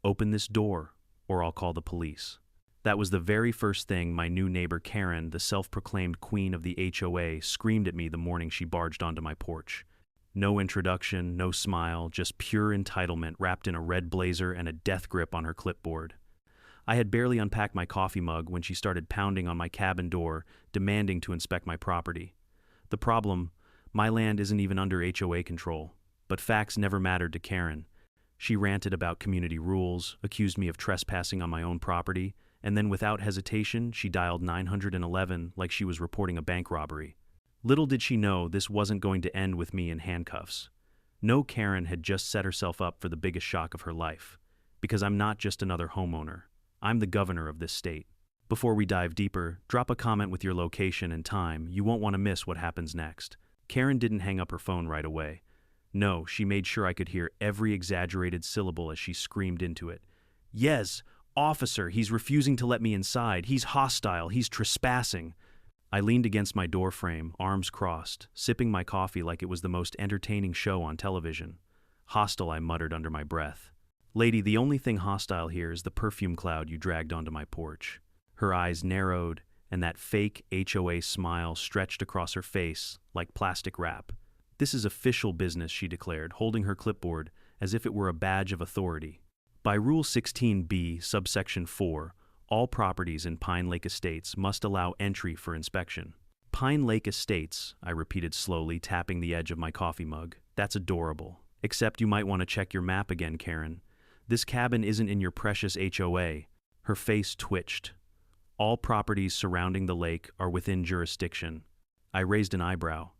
Open this door, or I'll call the police. That was the very first thing my new neighbor Karen, the self-proclaimed queen of the HOA, screamed at me the morning she barged onto my porch. No introduction, no smile, just pure entitlement wrapped in a red blazer and a death grip on her clipboard. I had barely unpacked my coffee mug when she started pounding on my cabin door, demanding to inspect my property. The problem, my land isn't even under HOA control, but facts never mattered to Karen. She ranted about community rules, accused me of trespassing on my own property, and then without hesitation, she dialed 911 like she was reporting a bank robbery. Little did she know this wasn't going to end with me in handcuffs. No, Karen had just set herself up for the biggest shock of her life. Because I'm not just another homeowner. I'm the governor of this state. Before we dive deeper, drop a comment with your location and time. You won't want to miss what happens next. Karen didn't hang up her phone right away. No, she made sure I could hear every exaggerated syllable as she screamed into it. Yes, officer, he's refusing to let me inside. He's hostile. He's trespassing. I leaned against my door frame, arms crossed, sipping my coffee like it was the most entertaining show on television. Hostile, I muttered under my breath. Lady, the only thing hostile here is the perfume cloud you dragged onto my porch. Her eyes narrowed, and that fake HOA smile stretched across her face like plastic wrap. This is official business, she declared, holding her clipboard as if it were a badge of authority. By Rule 16b, subsection 4, all properties in Pine Lake Estates must allow entry for inspection. Pine Lake Estates, I repeated slowly, tapping the edge of my coffee mug. That's adorable. Except you might want to check your map again, Karen. This cabin isn't in your precious HOA. Her face twitched. All properties surrounding the lake are within jurisdiction. I raised an eyebrow.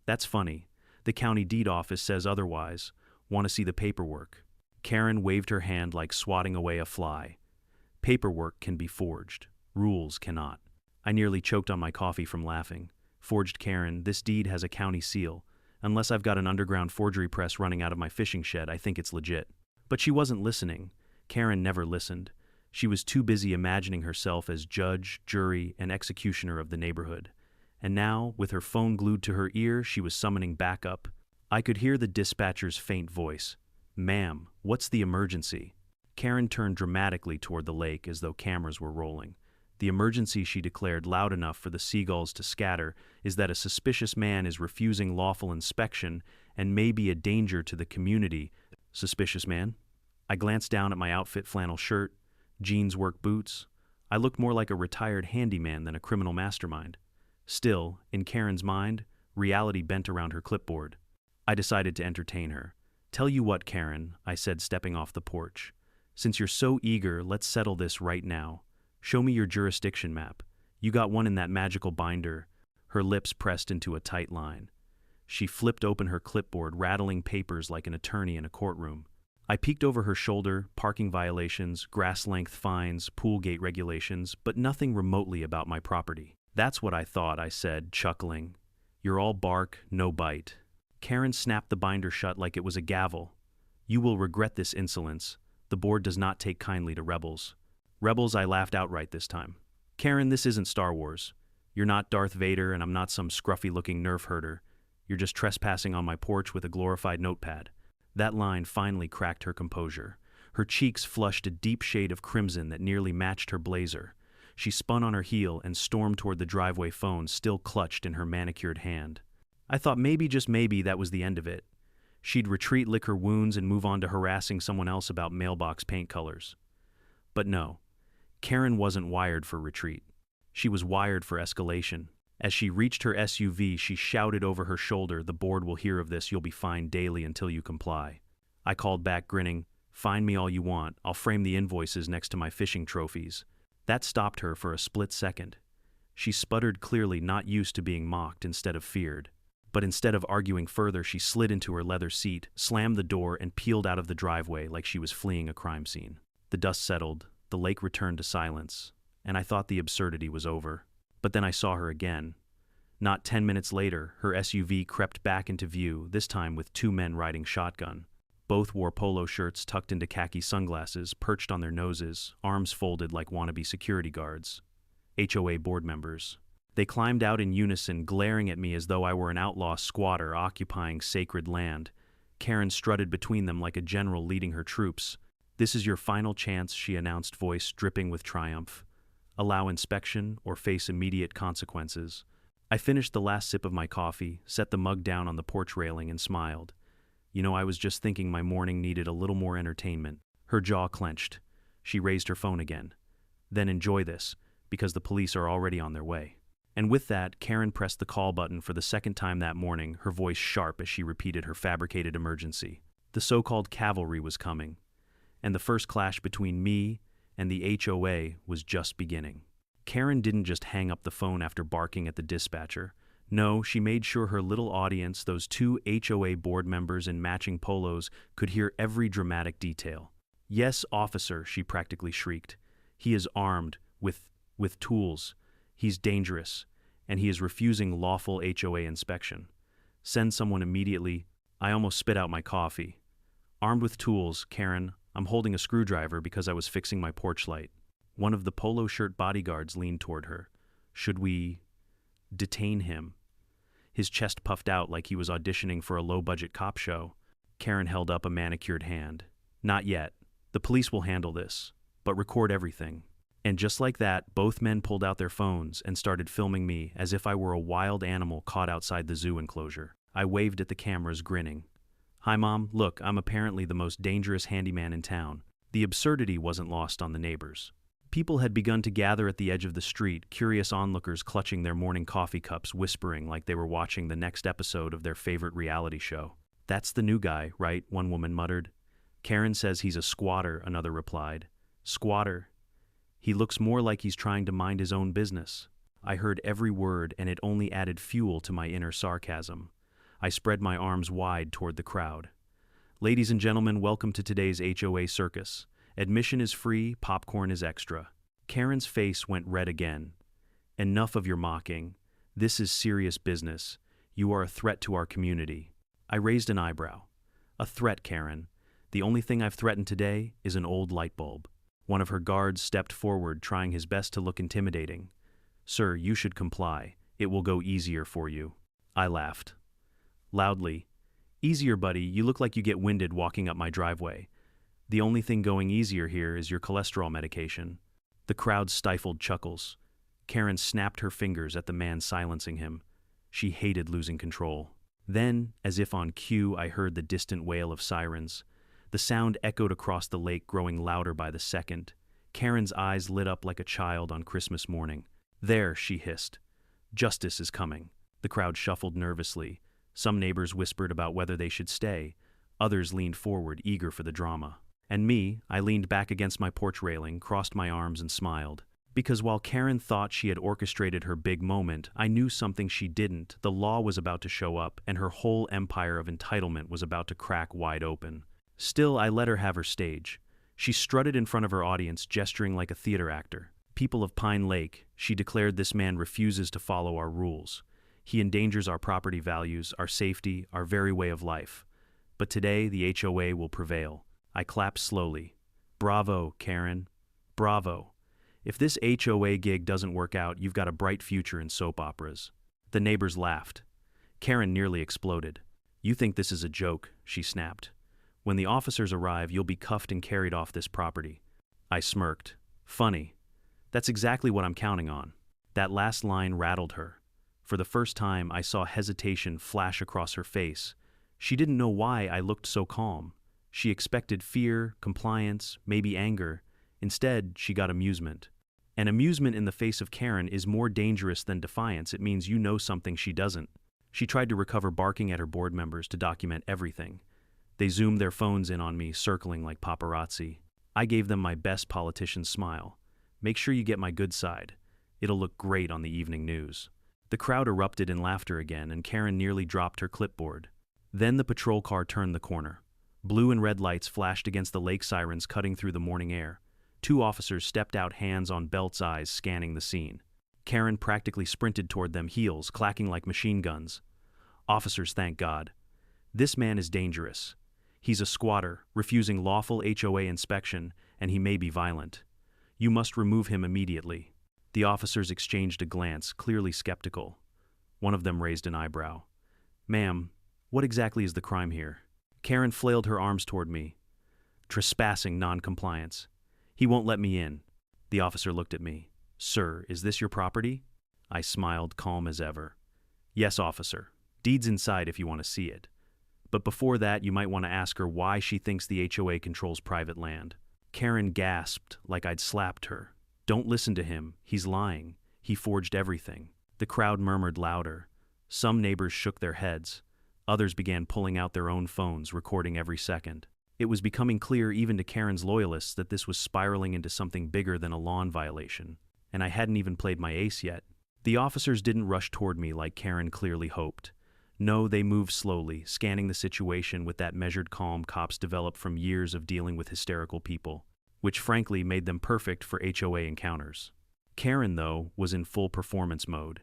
That's funny. The county deed office says otherwise. Want to see the paperwork? Karen waved her hand like swatting away a fly. Paperwork can be forged. Rules cannot. I nearly choked on my coffee from laughing. Forged, Karen, this deed has a county seal. Unless I've got an underground forgery press running out of my fishing shed, I think it's legit. But she wasn't listening. Karen never listened. She was too busy imagining herself as judge, jury, and executioner of the neighborhood. And now, with her phone glued to her ear, she was summoning backup. I could hear the dispatcher's faint voice. Ma'am, what's the emergency? Karen turned dramatically toward the lake as though cameras were rolling. The emergency, she declared loud enough for the seagulls to scatter, is that a suspicious man is refusing lawful inspection and may be a danger to the community. Suspicious man? I glanced down at my outfit: flannel shirt, jeans work boots. I looked more like a retired handyman than a criminal mastermind. Still, in Karen's mind, reality bent around her clipboard. I decided to entertain her. Tell you what, Karen, I said, stepping off the porch. Since you're so eager, let's settle this right now. Show me your jurisdiction map. You got one in that magical binder. Her lips pressed into a tight line. She flipped open her clipboard, rattling papers like an attorney in a courtroom. I peeked over her shoulder: parking violations, grass-length fines, pool gate regulations, but nothing remotely about my property. That's what I thought, I said, chuckling. You're all bark, no bite. Karen snapped the binder shut like it was a gavel. You will regret this insolence. The board does not take kindly to rebels. Rebels, I laughed outright this time. Karen, this isn't Star Wars. You're not Darth Vader, and I'm not some scruffy-looking nerf herder. You're just trespassing on my porch with a glorified notepad. That line finally cracked her composure. Her cheeks flushed a deep shade of crimson that nearly matched her blazer. She spun on her heel and stormed toward the driveway phone still clutched in her manicured hand. I thought maybe, just maybe, that was the end of it. She'd retreat, lick her wounds, and move on to harassing someone else about mailbox paint colors. But no, Karen wasn't wired for retreat. She was wired for escalation. As she reached her SUV, she shouted over her shoulder, "The board will hear of this. You'll be fined daily until you comply." I called back, grinning, "Fine me all you want. I'll frame the invoices next to my fishing trophies." That stopped her for a split second. She sputtered, clearly not used to being mocked instead of feared. But instead of arguing further, she slid into her leather seat, slammed the door, and peeled out of the driveway like she was fleeing a crime scene. The dust settled, the lake returned to silence, and I thought the absurdity was over. But then I saw her again. Not 10 minutes later, her SUV crept back into view, this time with two men riding shotgun. Both wore polo shirts tucked into khaki sunglasses, perched on their noses, arms folded like wannabe security guards. HOA board members. They climbed out in unison, glaring at me as though I were an outlaw squatter occupying sacred land. Karen strutted between them like a general leading her troops. "This is your final chance," she announced, voice dripping with triumph. "Allow inspection or face immediate consequences." I finished the last sip of my coffee, set the mug down on the porch railing, and smiled. I was just thinking my morning needed a little more entertainment. Her jaw clenched. She raised her phone again. "Then enjoy this, because the police are already on their way." And with that, Karen pressed the call button for the second time that morning, her voice sharp as she repeated her fabricated emergency. The so-called cavalry was coming, and the first clash between me and the HOA was just beginning. Karen didn't just hang up the phone after barking at the dispatcher. No, she made sure her little audience, those 2 HOA board members in matching polos, could hear every dramatic detail. "Yes, officer," she practically shrieked. "He is armed with tools. He's dangerous, and he is refusing lawful HOA inspection. Send someone immediately." I almost spit out my coffee. "Armed with tools, Karen. I'm holding a screwdriver because I was fixing my porch light." One of the polo shirt bodyguards leaned toward her. "Should we detain him?" His chest puffed out like he was auditioning for a low-budget cop show. Karen held up a manicured hand. "Not yet. The police will handle this, but record everything." And just like that, both men pulled out their phones and started filming me as if I were a wild animal caught outside the zoo enclosure. I waved at the cameras, grinning. "Hi, Mom. Look, I'm apparently the most dangerous handyman in town." The absurdity wasn't lost on the neighbors. People had begun to gather at the edge of the street, curious onlookers clutching their morning coffee cups, whispering like they were watching the next episode of their favorite reality show. "That's the new guy, right?" one woman muttered. "Karen says he's a squatter," another replied. "Squatter? He looks more like he's trying to mind his own business." I heard every word, and it only added fuel to my inner sarcasm. I spread my arms wide toward the crowd. "Ladies and gentlemen, welcome to today's HOA circus. Admission is free, popcorn is extra." Karen's face went red again. "Enough of your mocking. This is serious business. You are a threat to our community." I raised an eyebrow. "A threat, Karen? The only thing I've threatened today is an old light bulb." One of her guards stepped forward, trying his best to look intimidating. "Sir, you should comply. It will go easier for you." I laughed. Loudly. "Easier, buddy? You look like you get winded walking up my driveway. The only thing going easier here is your cholesterol medication." The crowd stifled chuckles. Karen snapped her fingers at the man silencing him. She hated losing control. Then, as if on cue, I heard the distant wail of sirens. The sound echoed across the lake, growing louder by the second. Karen's eyes lit up like a child on Christmas morning. "There," she hissed. "Justice is coming." The crowd shuffled nervously. Some neighbors whispered about whether they should stay. Others leaned forward, eager for the drama. And me, I leaned back against my porch railing, crossed my arms, and smiled. Because while Karen thought she had orchestrated her big moment, I knew something she didn't. The law was about to show up, and her whole empire of entitlement was about to crack wide open. Still, I let her have her stage. She strutted in front of her audience, gesturing like a theater actor. "People of Pine Lake," she declared, "this man refuses to follow our rules. He endangers our property values, our safety, our very way of life. But today, the HOA will prevail." I clapped slowly. "Bravo, Karen. Bravo. If this HOA gig doesn't work out, you've got a bright future in soap operas." The neighbors laughed. Karen nearly exploded. "You think this is a joke," she snapped. "When the officers arrive, you'll be cuffed and carried off this property." I smirked. "Funny. That's exactly what I'm counting on." That last line rattled her. For the first time, I saw hesitation flash across her face. She didn't know why I looked so calm. She expected fear, compliance, maybe anger. Instead, she got amusement. And amusement in the face of Karen is more dangerous than defiance. It means you know something she doesn't. She tried to recover, barking at her board members to document everything. They zoomed their phones in on me, circling like paparazzi. I gave them my best politician smile. "Make sure you get my good side. It'll look great on the evening news." The crowd erupted in laughter again, and Karen nearly dropped her clipboard. Then the patrol car turned the corner. Blue and red lights flashed against the lake sirens cutting through the morning air. 2 officers stepped out, hands on belts, eyes scanning the scene. Karen practically sprinted toward them, heels clacking like machine guns. "Officers, thank God. This man is dangerous. He's a squatter, refusing lawful HOA inspection, and he may be violent. You must remove him immediately." The officers exchanged a glance, clearly skeptical. One of them raised an eyebrow. "Ma'am, what exactly is the crime here?" Karen flailed her arms toward me. Trespassing noncompliance. He won't let me in. The officer looked at me. Sir, is this your property? I smiled, calm as ever. Yes, officer. Deed's inside if you want to see it. But before that, you might want to ask her why she thinks the HOA controls private land. Karen gasped like I'd slapped her. Don't listen to him. He's lying. He forged everything. The crowd murmured louder. Some neighbors shook their heads. Others began pulling out their own phones, recording every second. It was becoming clear even to Karen's loyalists that this was spiraling into something bigger than a lawn violation. And I hadn't even played my ace yet. The officers didn't rush toward me like Karen clearly hoped. No, they moved slowly, scanning the situation with that measured calm cops develop from years of dealing with hysterical people, which frankly made them perfect for HOA encounters. Karen, though, was in full performance mode.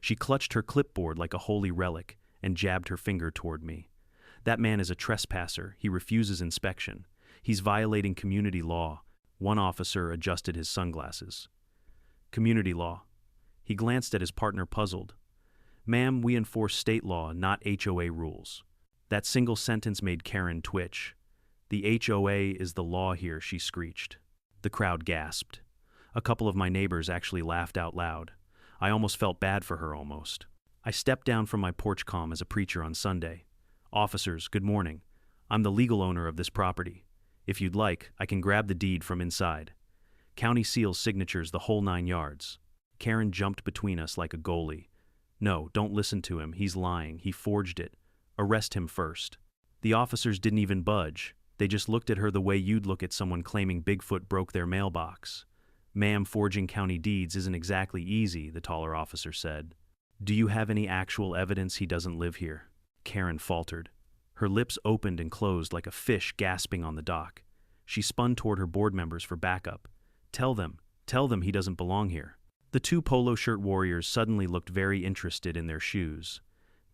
She clutched her clipboard like a holy relic and jabbed her finger toward me. That man is a trespasser. He refuses inspection. He's violating community law. One officer adjusted his sunglasses. Community law. He glanced at his partner, puzzled. Ma'am, we enforce state law, not HOA rules. That single sentence made Karen twitch. The HOA is the law here, she screeched. The crowd gasped. A couple of my neighbors actually laughed out loud. I almost felt bad for her, almost. I stepped down from my porch calm as a preacher on Sunday. Officers, good morning. I'm the legal owner of this property. If you'd like, I can grab the deed from inside. County seals, signatures, the whole 9 yards. Karen jumped between us like a goalie. No, don't listen to him. He's lying. He forged it. Arrest him first. The officers didn't even budge. They just looked at her the way you'd look at someone claiming Bigfoot broke their mailbox. Ma'am, forging county deeds isn't exactly easy, the taller officer said. Do you have any actual evidence he doesn't live here? Karen faltered. Her lips opened and closed like a fish gasping on the dock. She spun toward her board members for backup. Tell them he doesn't belong here. The two polo shirt warriors suddenly looked very interested in their shoes.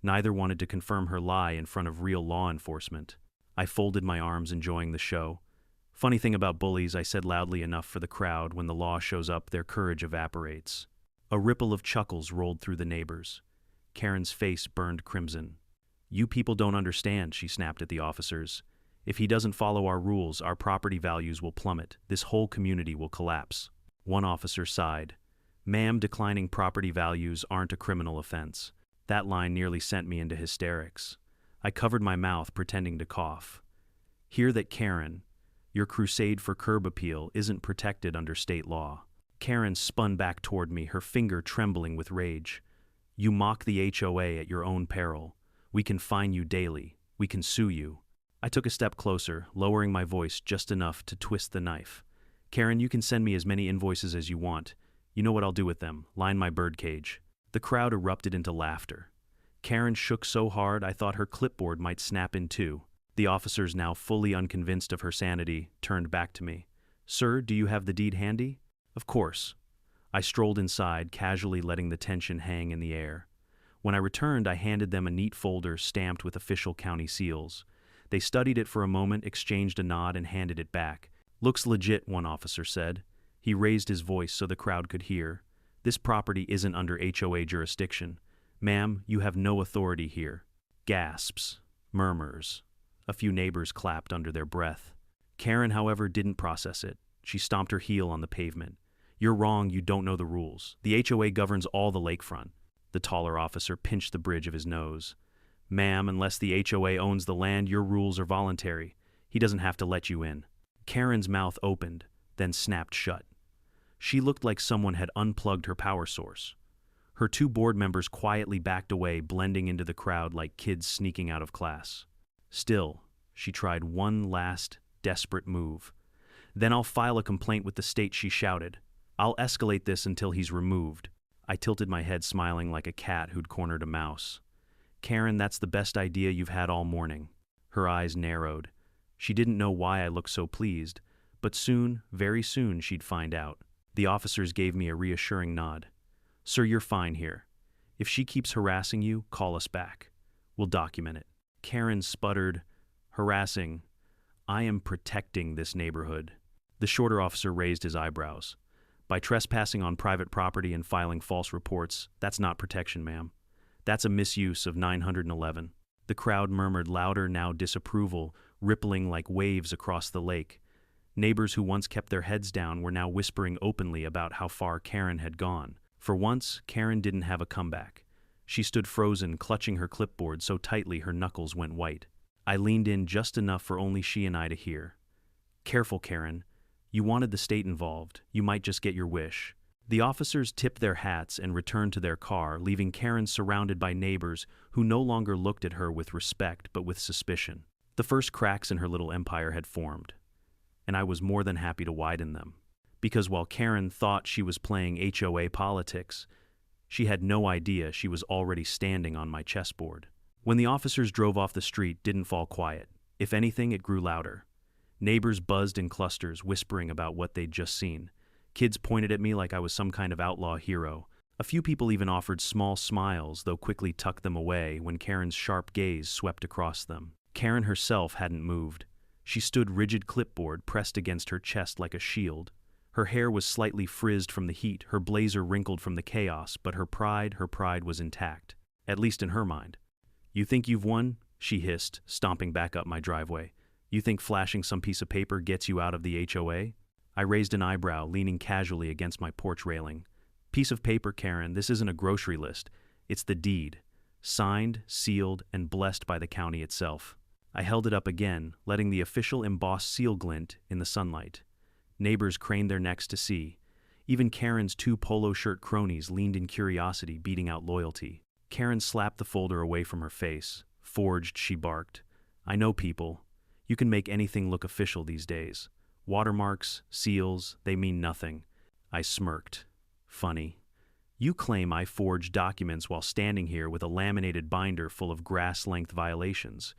Neither wanted to confirm her lie in front of real law enforcement. I folded my arms, enjoying the show. Funny thing about bullies, I said loudly enough for the crowd, when the law shows up, their courage evaporates. A ripple of chuckles rolled through the neighbors. Karen's face burned crimson. You people don't understand, she snapped at the officers. If he doesn't follow our rules, our property values will plummet. This whole community will collapse. One officer sighed. Ma'am, declining property values aren't a criminal offense. That line nearly sent me into hysterics. I covered my mouth, pretending to cough. Hear that, Karen. Your crusade for curb appeal isn't protected under state law. Karen spun back toward me, her finger trembling with rage. You mock the HOA at your own peril. We can fine you daily. We can sue you. I took a step closer, lowering my voice just enough to twist the knife. Karen, you can send me as many invoices as you want. You know what I'll do with them. Line my birdcage. The crowd erupted into laughter. Karen shook so hard I thought her clipboard might snap in two. The officers, now fully unconvinced of her sanity, turned back to me. Sir, do you have the deed handy? Of course. I strolled inside, casually letting the tension hang in the air. When I returned, I handed them a neat folder stamped with official county seals. They studied it for a moment, exchanged a nod, and handed it back. Looks legit, one officer said. He raised his voice so the crowd could hear. This property isn't under HOA jurisdiction. Ma'am, you have no authority here. Gasps. Murmurs. A few neighbors clapped under their breath. Karen, however, didn't process it. She stomped her heel on the pavement. You're wrong, you don't know the rules. The HOA governs all the lakefront. The taller officer pinched the bridge of his nose. Ma'am, unless the HOA owns the land, your rules are voluntary. He doesn't have to let you in. Karen's mouth opened, then snapped shut. She looked like someone had unplugged her power source. Her two board members quietly backed away, blending into the crowd like kids sneaking out of class. Still, she tried one last, desperate move. Then I'll file a complaint with the state, she shouted. I'll escalate this until he's removed. I tilted my head, smiling like a cat who'd cornered a mouse. Karen, that's the best idea you've had all morning. Her eyes narrowed. She didn't know why I looked so pleased, but soon, very soon, she'd find out. The officers gave me a reassuring nod. Sir, you're fine here. If she keeps harassing you, call us back. We'll document it. Karen sputtered, harassing. I am protecting this neighborhood. The shorter officer raised his eyebrows. By trespassing on private property and filing false reports, that's not protection, ma'am. That's a misuse of 911. The crowd murmured louder now disapproval, rippling like waves across the lake. Neighbors who once kept their heads down were now whispering openly about how far Karen had gone. For once, Karen didn't have a comeback. She stood frozen, clutching her clipboard so tightly her knuckles went white. I leaned in just enough for only she and I to hear. "Careful, Karen. You wanted the state involved. You might just get your wish." The officers tipped their hats and returned to their car, leaving Karen surrounded by neighbors who no longer looked at her with respect but with suspicion. The first cracks in her little empire had formed, and I was more than happy to widen them. Because while Karen thought she was playing HOA politics, she had no idea she was already standing on my chessboard. When the officers drove off the street, didn't fall quiet. If anything, it grew louder. Neighbors buzzed in clusters, whispering about what they'd just seen. Kids pointed at me like I was some kind of outlaw hero. A few people even offered small smiles, though quickly tucked them away when Karen's sharp gaze swept across them. Karen herself hadn't moved. She stood rigid, clipboard pressed against her chest like a shield. Her hair was slightly frizzed from the heat, her blazer wrinkled from the chaos, but her pride was intact, at least in her mind. "You think you've won?" she hissed, stomping back up my driveway. "You think flashing some piece of paper gets you out of the HOA?" I raised an eyebrow, leaning casually against my porch railing. "Piece of paper, Karen, this isn't a grocery list. It's the deed. Signed, sealed, and blessed by the county itself." I held it up again, letting the official embossed seal glint in the sunlight. Neighbors craned their necks to see. Even Karen's two polo shirt cronies leaned in curiosity, beating out loyalty. Karen slapped the folder away from her face. "Forged," she barked. "I know people. You can make anything look official these days. Watermarks, seals, they mean nothing." I smirked. "Funny. You claim I forged documents while standing here with a laminated binder full of grass-length violations.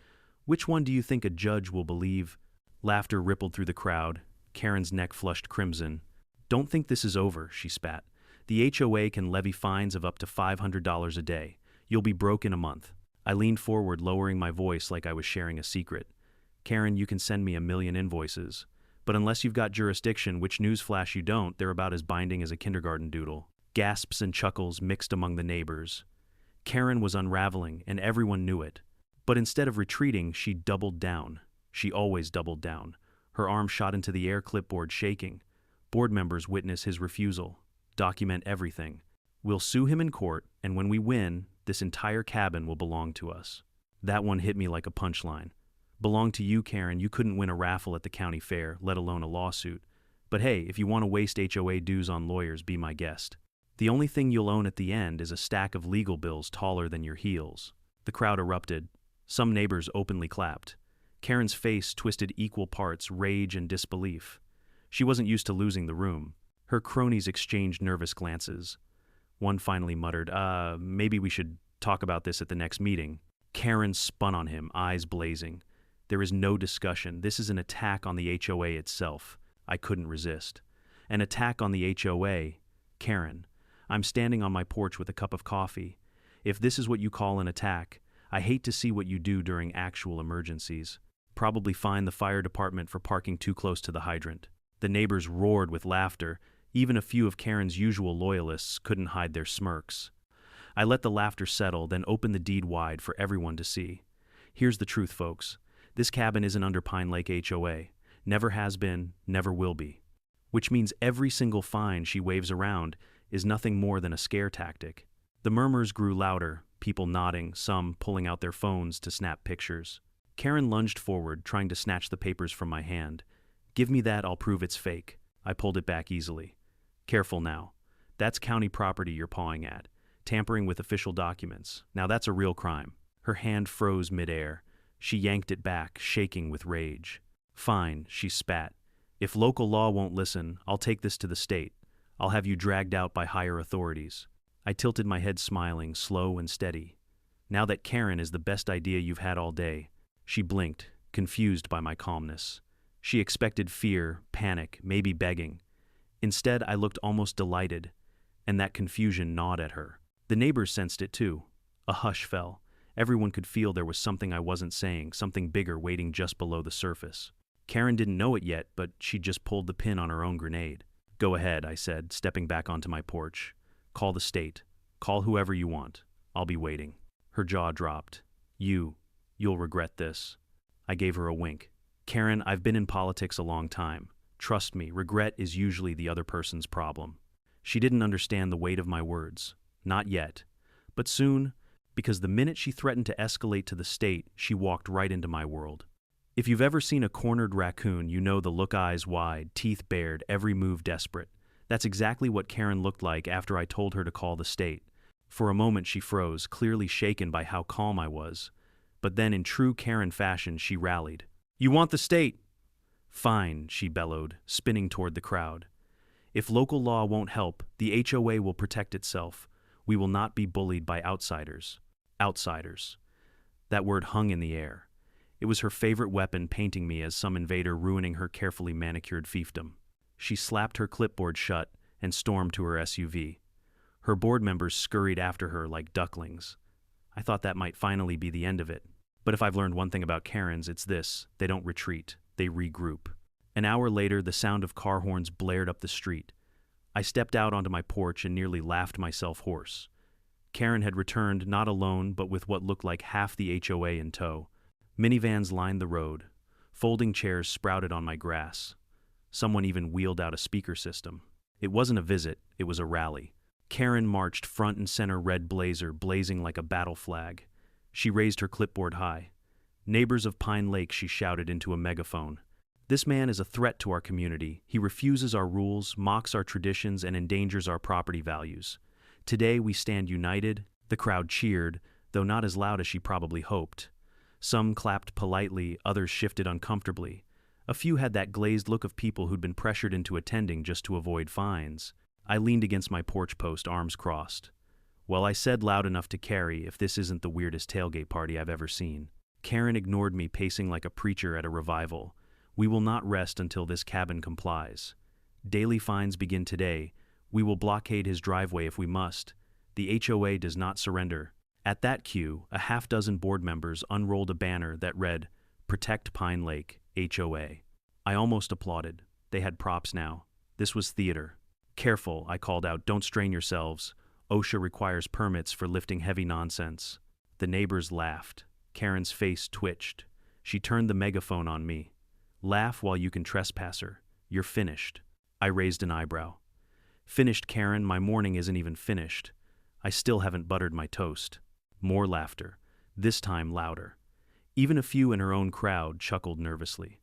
Which one do you think a judge will believe?" Laughter rippled through the crowd. Karen's neck flushed crimson. "Don't think this is over," she spat. "The HOA can levy fines of up to $500 a day. You'll be broke in a month." I leaned forward, lowering my voice like I was sharing a secret. "Karen, you can send me 1,000,000 invoices. But unless you've got jurisdiction, which newsflash you don't, they're about as binding as a kindergarten doodle." Gasps and chuckles mixed among the neighbors. Karen was unraveling, and everyone knew it. But instead of retreating, she doubled down. She always doubled down. Her arm shot into the air, clipboard shaking. "Board members witness his refusal. Document everything. We'll sue him in court, and when we win, this entire cabin will belong to us." That one hit me like a punchline. Belong to you, Karen. You couldn't win a raffle at the county fair, let alone a lawsuit. But hey, if you want to waste HOA dues on lawyers, be my guest. The only thing you'll own at the end is a stack of legal bills taller than your heels. The crowd erupted. Some neighbors openly clapped. Karen's face twisted equal parts rage and disbelief. She wasn't used to losing the room. Her cronies exchanged nervous glances. One finally muttered, maybe we should talk about this at the next meeting." Karen spun on him, eyes blazing. "There is no discussion. This is an attack on the HOA itself." I couldn't resist. "An attack on the HOA? Karen, I'm standing on my porch with a cup of coffee. If this is what you call an attack, I hate to see what you do during actual emergencies. Probably fine the fire department for parking too close to the hydrant." The neighbors roared with laughter. Even a few of Karen's usual loyalists couldn't hide their smirks. I let the laughter settle, then opened the deed wide for everyone to see. "Here's the truth, folks. This cabin isn't under Pine Lake HOA. Never has been, never will be. Which means every single fine she waves around is nothing more than a scare tactic." The murmurs grew louder, people nodding, some pulling out their phones to snap pictures. Karen lunged forward, trying to snatch the papers from my hand. "Give me that, I'll prove it's fake." I pulled it back easily. "Careful now. That's county property you're pawing at. Tampering with official documents. Now that's a real crime." Her hand froze midair. She yanked it back, shaking with rage. "Fine," she spat. "If local law won't listen, I'll take this to the state. I'll have you dragged out by higher authorities." I tilted my head, smiling, slow and steady. "Now that Karen is the best idea you've had all day." She blinked, confused by my calmness. She expected fear, panic, maybe begging. Instead, I looked almost delighted, and that confusion gnawed at her. The neighbors sensed it too. A hush fell. Everyone could feel there was something I wasn't saying, something bigger waiting just below the surface. Karen didn't know it yet, but she'd just pulled the pin on her own grenade. "Go ahead," I said, stepping back onto my porch. "Call the state. Call whoever you want. I'll be waiting." Her jaw dropped. You'll regret this." I gave her a wink. Karen, I've been in politics a long time. Trust me, regret is usually the other person's problem. She didn't understand the weight of my words. Not yet. But soon, because the minute she threatened to escalate to the state, she walked right into my world. If you've ever seen a cornered raccoon, you know the look eyes wide, teeth bared, every move desperate. That's exactly what Karen looked like after I told her to call the state. For a moment she froze, clearly shaken by how calm I was. But then in true Karen fashion, she rallied. "You want the state?" "Fine," she bellowed, spinning toward the crowd. "If local law won't help, the HOA will protect itself. We will not be bullied by outsiders." Outsiders. That word hung in the air. It was her favorite weapon, painting me as some invader ruining her carefully manicured fiefdom. She slapped her clipboard shut and stormed to her SUV. Her board members scurried after her like ducklings. I thought that might finally be the end of it. But if I've learned one thing about Karens, it's this: they don't retreat, they regroup. An hour later, the sound of car horns blared up the street. I stepped out onto my porch and nearly laughed myself hoarse. Karen had returned, not alone, but with what looked like half the HOA in tow. Minivans lined the road. Folding chairs sprouted on my grass. Someone even wheeled out a speaker system. It wasn't a visit, it was a rally. Karen marched front and center, red blazer blazing like a battle flag. She raised her clipboard high. "Neighbors of Pine Lake," she shouted into a megaphone. "This man is a threat to our community. He refuses our rules, mocks our traditions, and endangers our property values. Today we stand united." The crowd cheered, though not as loud as she probably hoped. Some clapped politely, others shifted uncomfortably. A few had that glazed look of people who'd been pressured into attending just to avoid fines. I leaned against my porch post, arms crossed. Well, I said loud enough to carry, if this isn't the weirdest tailgate party I've ever seen. Karen ignored me, pacing like a preacher at a revival. "We will not rest until this cabin complies. Daily fines begin today. We will blockade his driveway if we must. The HOA does not surrender." At that cue, a half-dozen board members unrolled a banner that read, "Protect Pine Lake, HOA." I almost applauded. They had props now. This was theater. "Careful," I called out, "don't strain yourselves. OSHA requires permits for lifting heavy nonsense." The neighbors laughed. Karen's face twitched. She turned the megaphone on me. "Laugh while you can, trespasser. You're finished." I raised an eyebrow. "Finished, Karen? My morning isn't even finished. I still haven't buttered my toast." More laughter, this time louder. Even a few in her own crowd chuckled nervously.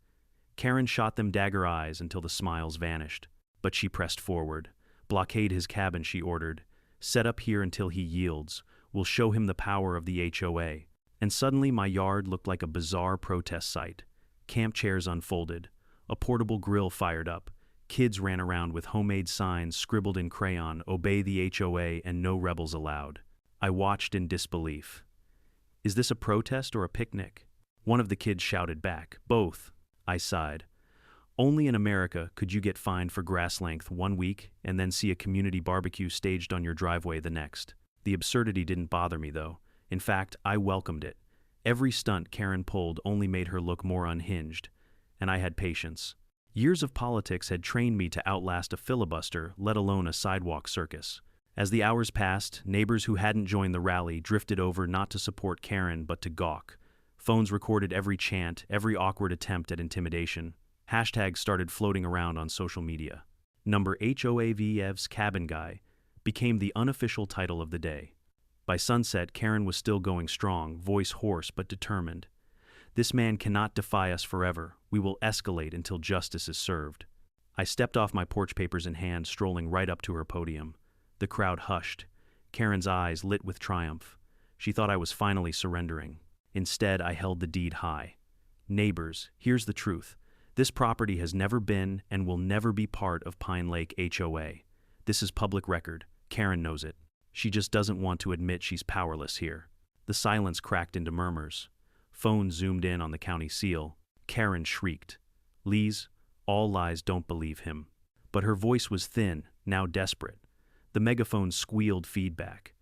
Karen shot them dagger eyes until the smiles vanished. But she pressed forward. "Blockade his cabin," she ordered. "Set up here until he yields. We'll show him the power of the HOA." And suddenly my yard looked like a bizarre protest site. Camp chairs unfolded. A portable grill fired up. Kids ran around with homemade signs scribbled in crayon, "Obey the HOA and no rebels allowed." I watched in disbelief. "Is this a protest or a picnic?" One of the kids shouted back, "Both." I sighed. Only in America could you get fined for grass length 1 week and then see a community barbecue staged on your driveway the next. The absurdity didn't bother me, though. In fact, I welcomed it. Every stunt Karen pulled only made her look more unhinged, and I had patience. Years of politics had trained me to outlast a filibuster, let alone a sidewalk circus. As the hours passed, neighbors who hadn't joined the rally drifted over not to support Karen but to gawk. Phones recorded every chant, every awkward attempt at intimidation. Hashtags started floating around on social media. Number HOAVEV's Cabin Guy became the unofficial title of the day. By sunset, Karen was still going strong, voice hoarse but determined. "This man cannot defy us forever. We will escalate until justice is served." I stepped off my porch papers in hand, strolling right up to her podium. The crowd hushed. Karen's eyes lit with triumph. She thought I was finally surrendering. Instead, I held the deed high. "Neighbors, here's the truth. This property has never been and will never be part of Pine Lake HOA. This is public record. Karen knows it. She just doesn't want to admit she's powerless here." The silence cracked into murmurs. Phones zoomed in on the county seal. Karen shrieked, "Lise, all lies, don't believe him." But her voice was thin, now desperate. The megaphone squealed feedback.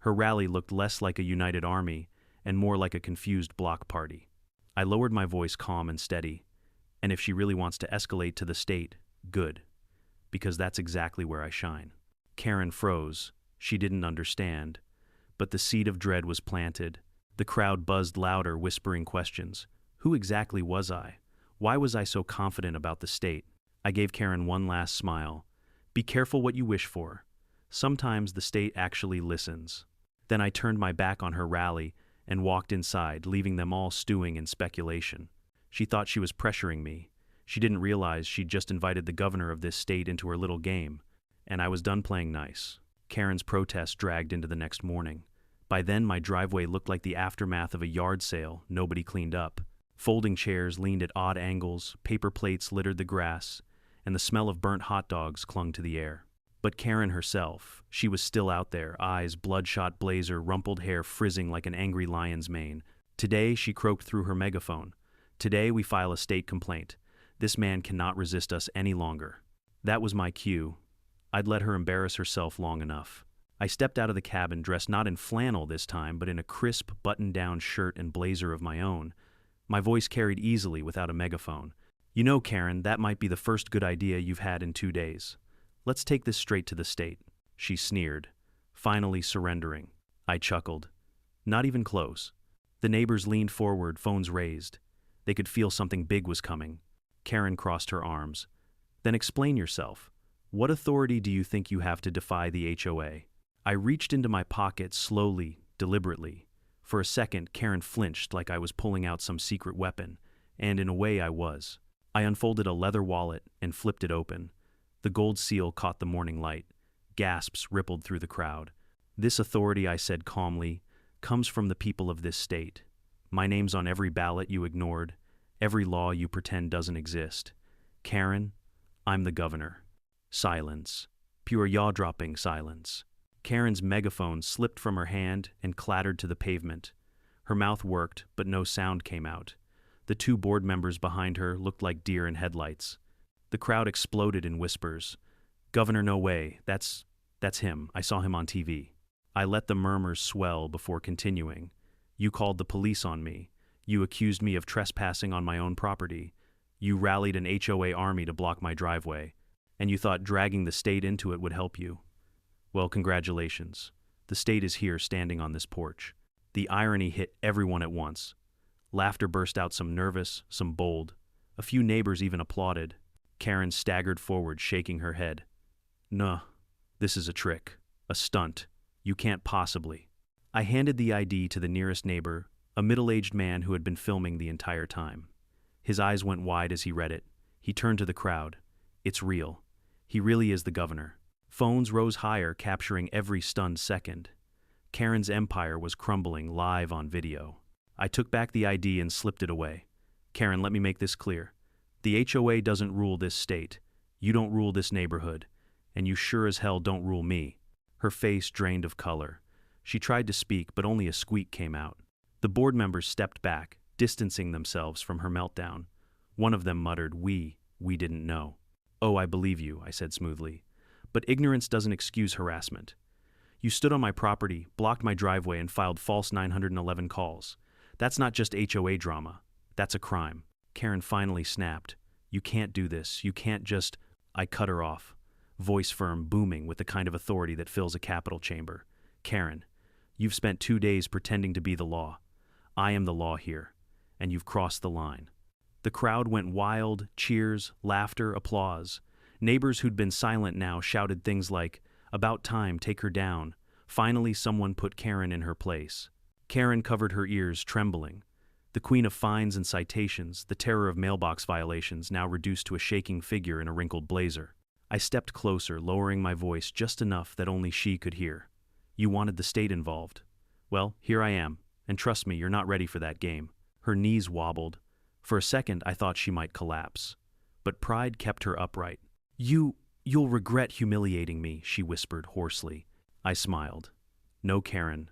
Her rally looked less like a united army and more like a confused block party. I lowered my voice, calm and steady. "And if she really wants to escalate to the state, good. Because that's exactly where I shine." Karen froze. She didn't understand. But the seed of dread was planted. The crowd buzzed louder, whispering questions. Who exactly was I? Why was I so confident about the state? I gave Karen one last smile. Be careful what you wish for. Sometimes the state actually listens. Then I turned my back on her rally and walked inside, leaving them all stewing in speculation. She thought she was pressuring me. She didn't realize she'd just invited the governor of this state into her little game, and I was done playing nice. Karen's protest dragged into the next morning. By then, my driveway looked like the aftermath of a yard sale nobody cleaned up. Folding chairs leaned at odd angles, paper plates littered the grass, and the smell of burnt hot dogs clung to the air. But Karen herself, she was still out there, eyes bloodshot blazer, rumpled hair frizzing like an angry lion's mane. Today, she croaked through her megaphone. Today, we file a state complaint. This man cannot resist us any longer. That was my cue. I'd let her embarrass herself long enough. I stepped out of the cabin dressed not in flannel this time, but in a crisp, button-down shirt and blazer of my own. My voice carried easily without a megaphone. You know, Karen, that might be the first good idea you've had in 2 days. Let's take this straight to the state. She sneered, finally surrendering. I chuckled. Not even close. The neighbors leaned forward, phones raised. They could feel something big was coming. Karen crossed her arms. Then explain yourself. What authority do you think you have to defy the HOA? I reached into my pocket slowly, deliberately. For a second, Karen flinched like I was pulling out some secret weapon, and in a way I was. I unfolded a leather wallet and flipped it open. The gold seal caught the morning light. Gasps rippled through the crowd. This authority, I said calmly, comes from the people of this state. My name's on every ballot you ignored, every law you pretend doesn't exist. Karen, I'm the governor. Silence. Pure jaw-dropping silence. Karen's megaphone slipped from her hand and clattered to the pavement. Her mouth worked, but no sound came out. The 2 board members behind her looked like deer in headlights. The crowd exploded in whispers. Governor, no way. That's him. I saw him on TV. I let the murmurs swell before continuing. You called the police on me. You accused me of trespassing on my own property. You rallied an HOA army to block my driveway. And you thought dragging the state into it would help you. Well, congratulations. The state is here standing on this porch. The irony hit everyone at once. Laughter burst out, some nervous, some bold. A few neighbors even applauded. Karen staggered forward, shaking her head. Nah, this is a trick. A stunt. You can't possibly. I handed the ID to the nearest neighbor, a middle-aged man who had been filming the entire time. His eyes went wide as he read it. He turned to the crowd. It's real. He really is the governor. Phones rose higher, capturing every stunned second. Karen's empire was crumbling live on video. I took back the ID and slipped it away. Karen, let me make this clear. The HOA doesn't rule this state. You don't rule this neighborhood. And you sure as hell don't rule me. Her face drained of color. She tried to speak, but only a squeak came out. The board members stepped back, distancing themselves from her meltdown. One of them muttered, We didn't know. Oh, I believe you, I said smoothly. But ignorance doesn't excuse harassment. You stood on my property, blocked my driveway, and filed false 911 calls. That's not just HOA drama. That's a crime. Karen finally snapped. You can't do this. You can't just... I cut her off. Voice firm, booming with the kind of authority that fills a capital chamber. Karen, you've spent 2 days pretending to be the law. I am the law here, and you've crossed the line. The crowd went wild, cheers, laughter, applause. Neighbors who'd been silent now shouted things like, About time, take her down. Finally, someone put Karen in her place. Karen covered her ears, trembling. The queen of fines and citations, the terror of mailbox violations, now reduced to a shaking figure in a wrinkled blazer. I stepped closer, lowering my voice just enough that only she could hear. You wanted the state involved. Well, here I am, and trust me, you're not ready for that game. Her knees wobbled. For a second, I thought she might collapse. But pride kept her upright. You'll regret humiliating me, she whispered hoarsely. I smiled. No, Karen.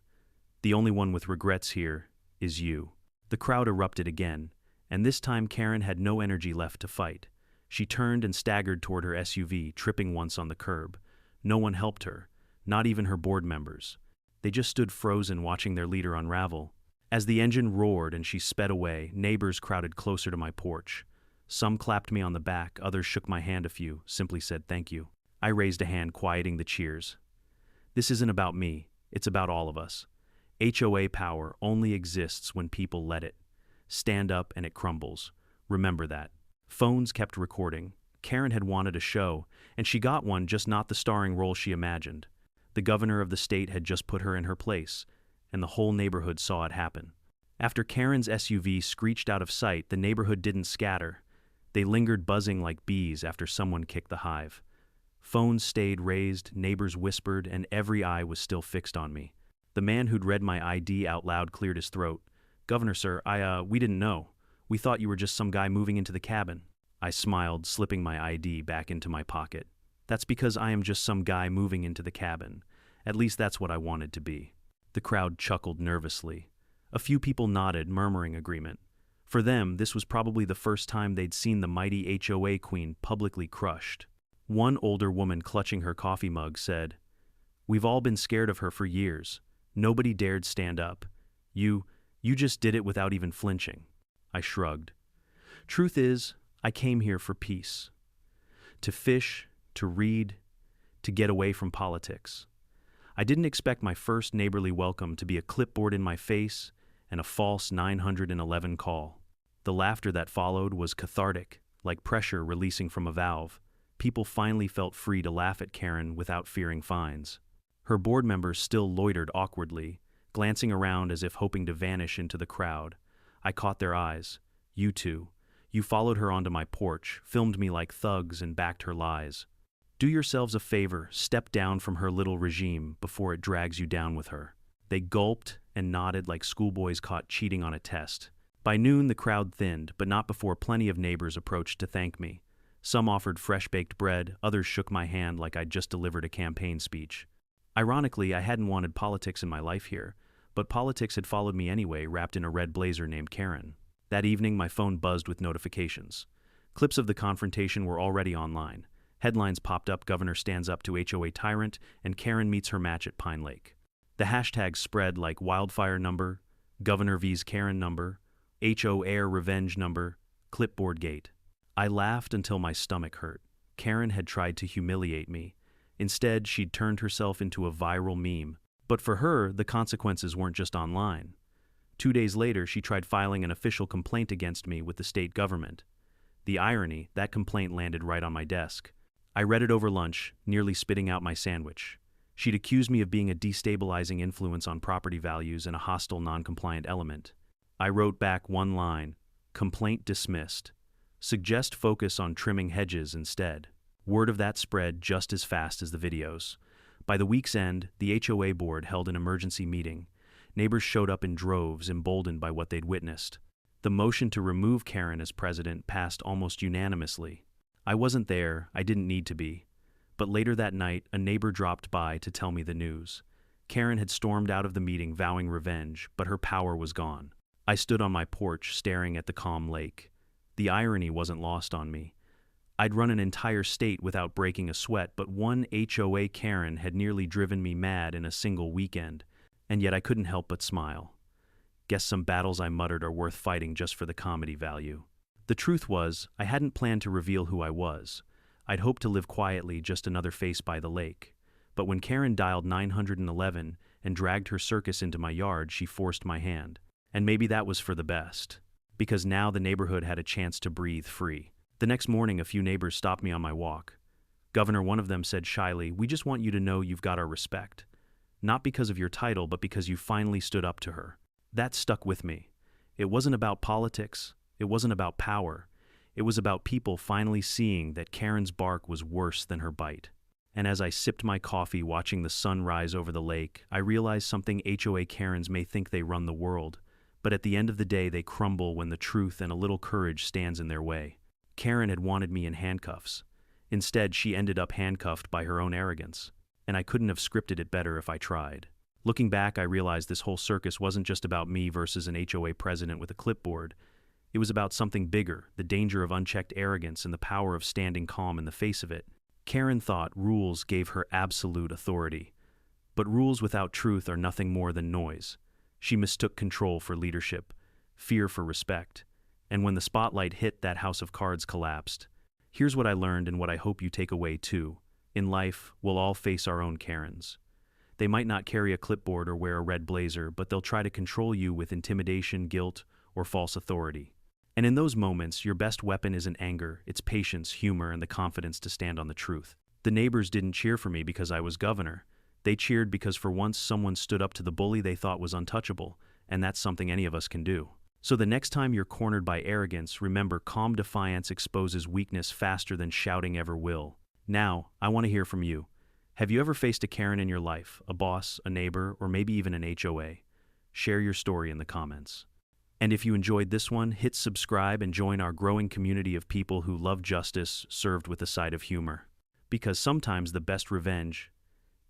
The only one with regrets here is you. The crowd erupted again, and this time Karen had no energy left to fight. She turned and staggered toward her SUV, tripping once on the curb. No one helped her, not even her board members. They just stood frozen, watching their leader unravel. As the engine roared and she sped away, neighbors crowded closer to my porch. Some clapped me on the back, others shook my hand, a few simply said thank you. I raised a hand, quieting the cheers. This isn't about me, it's about all of us. HOA power only exists when people let it. Stand up and it crumbles. Remember that. Phones kept recording. Karen had wanted a show, and she got one, just not the starring role she imagined. The governor of the state had just put her in her place, and the whole neighborhood saw it happen. After Karen's SUV screeched out of sight, the neighborhood didn't scatter. They lingered buzzing like bees after someone kicked the hive. Phones stayed raised, neighbors whispered, and every eye was still fixed on me. The man who'd read my ID out loud cleared his throat. "Governor, sir, we didn't know. We thought you were just some guy moving into the cabin." I smiled, slipping my ID back into my pocket. "That's because I am just some guy moving into the cabin. At least that's what I wanted to be." The crowd chuckled nervously. A few people nodded, murmuring agreement. For them, this was probably the first time they'd seen the mighty HOA queen publicly crushed. One older woman clutching her coffee mug said, "We've all been scared of her for years. Nobody dared stand up. You just did it without even flinching." I shrugged. "Truth is, I came here for peace. To fish, to read, to get away from politics. I didn't expect my first neighborly welcome to be a clipboard in my face and a false 911 call. The laughter that followed was cathartic, like pressure releasing from a valve. People finally felt free to laugh at Karen without fearing fines. Her board members still loitered awkwardly, glancing around as if hoping to vanish into the crowd. I caught their eyes. "You two. You followed her onto my porch, filmed me like thugs, and backed her lies. Do yourselves a favor, step down from her little regime before it drags you down with her." They gulped and nodded like schoolboys caught cheating on a test. By noon, the crowd thinned, but not before plenty of neighbors approached to thank me. Some offered fresh-baked bread, others shook my hand like I'd just delivered a campaign speech. Ironically, I hadn't wanted politics in my life here, but politics had followed me anyway, wrapped in a red blazer named Karen. That evening, my phone buzzed with notifications. Clips of the confrontation were already online. Headlines popped up: "Governor stands up to HOA tyrant," and "Karen meets her match at Pine Lake." The hashtags spread like wildfire: number, Governor vs. Karen number, HOA revenge number, clipboard gate. I laughed until my stomach hurt. Karen had tried to humiliate me. Instead, she'd turned herself into a viral meme. But for her, the consequences weren't just online. 2 days later, she tried filing an official complaint against me with the state government. The irony, that complaint landed right on my desk. I read it over lunch, nearly spitting out my sandwich. She'd accused me of being a destabilizing influence on property values and a hostile, non-compliant element. I wrote back one line: "Complaint dismissed. Suggest focus on trimming hedges instead." Word of that spread just as fast as the videos. By the week's end, the HOA board held an emergency meeting. Neighbors showed up in droves, emboldened by what they'd witnessed. The motion to remove Karen as president passed almost unanimously. I wasn't there, I didn't need to be. But later that night, a neighbor dropped by to tell me the news. Karen had stormed out of the meeting vowing revenge, but her power was gone. I stood on my porch, staring at the calm lake. The irony wasn't lost on me. I'd run an entire state without breaking a sweat, but one HOA Karen had nearly driven me mad in a single weekend, and yet I couldn't help but smile. Guess some battles I muttered are worth fighting just for the comedy value. The truth was, I hadn't planned to reveal who I was. I'd hoped to live quietly, just another face by the lake. But when Karen dialed 911 and dragged her circus into my yard, she forced my hand. And maybe that was for the best, because now the neighborhood had a chance to breathe free. The next morning, a few neighbors stopped me on my walk. "Governor," one of them said shyly, "we just want you to know you've got our respect. Not because of your title, but because you finally stood up to her." That stuck with me. It wasn't about politics. It wasn't about power. It was about people finally seeing that Karen's bark was worse than her bite. And as I sipped my coffee watching the sun rise over the lake, I realized something: HOA Karens may think they run the world, but at the end of the day they crumble when the truth and a little courage stands in their way. Karen had wanted me in handcuffs. Instead, she ended up handcuffed by her own arrogance, and I couldn't have scripted it better if I tried. Looking back, I realized this whole circus wasn't just about me versus an HOA president with a clipboard. It was about something bigger: the danger of unchecked arrogance and the power of standing calm in the face of it. Karen thought rules gave her absolute authority. But rules without truth are nothing more than noise. She mistook control for leadership, fear for respect. And when the spotlight hit, that house of cards collapsed. Here's what I learned, and what I hope you take away too. In life, we'll all face our own Karens. They might not carry a clipboard or wear a red blazer, but they'll try to control you with intimidation, guilt, or false authority. And in those moments, your best weapon isn't anger, it's patience, humor, and the confidence to stand on the truth. The neighbors didn't cheer for me because I was governor. They cheered because for once someone stood up to the bully they thought was untouchable, and that's something any of us can do. So the next time you're cornered by arrogance, remember calm defiance exposes weakness faster than shouting ever will. Now, I want to hear from you. Have you ever faced a Karen in your life, a boss, a neighbor, or maybe even an HOA? Share your story in the comments. And if you enjoyed this one, hit subscribe and join our growing community of people who love justice served with a side of humor. Because sometimes the best revenge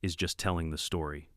is just telling the story.